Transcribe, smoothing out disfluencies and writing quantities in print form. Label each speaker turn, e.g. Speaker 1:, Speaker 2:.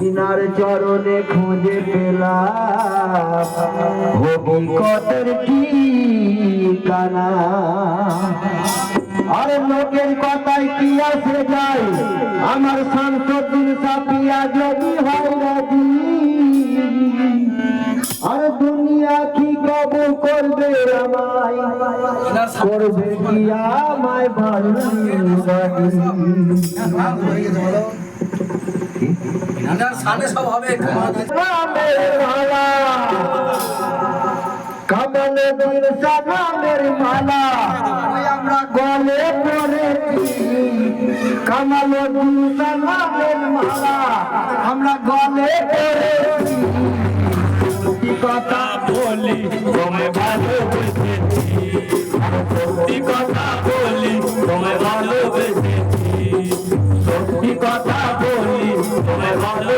Speaker 1: Inner চরণে খুঁজে পেলাম হকিকতের ঠিকানা। আর লোকের কথায় কি আসে যায়, আমার শামসুদ্দিন সাফিয়া যদি হয় রাজি, আর দুনিয়া কি কবুল করবে আমায়, করবে কি আমায় ভালোবাসি। কমলে দিল সালামের মালা আমরা গলে পড়েছি, কমলে দিল সালামের মালা আমরা গলে পড়েছি। সত্যি কথা বলি তোমায় ভালোবেসেছি, সত্যি কথা বলি তোমায় ভালোবেসেছি, সত্যি কথা বলি তোমায় ভালো।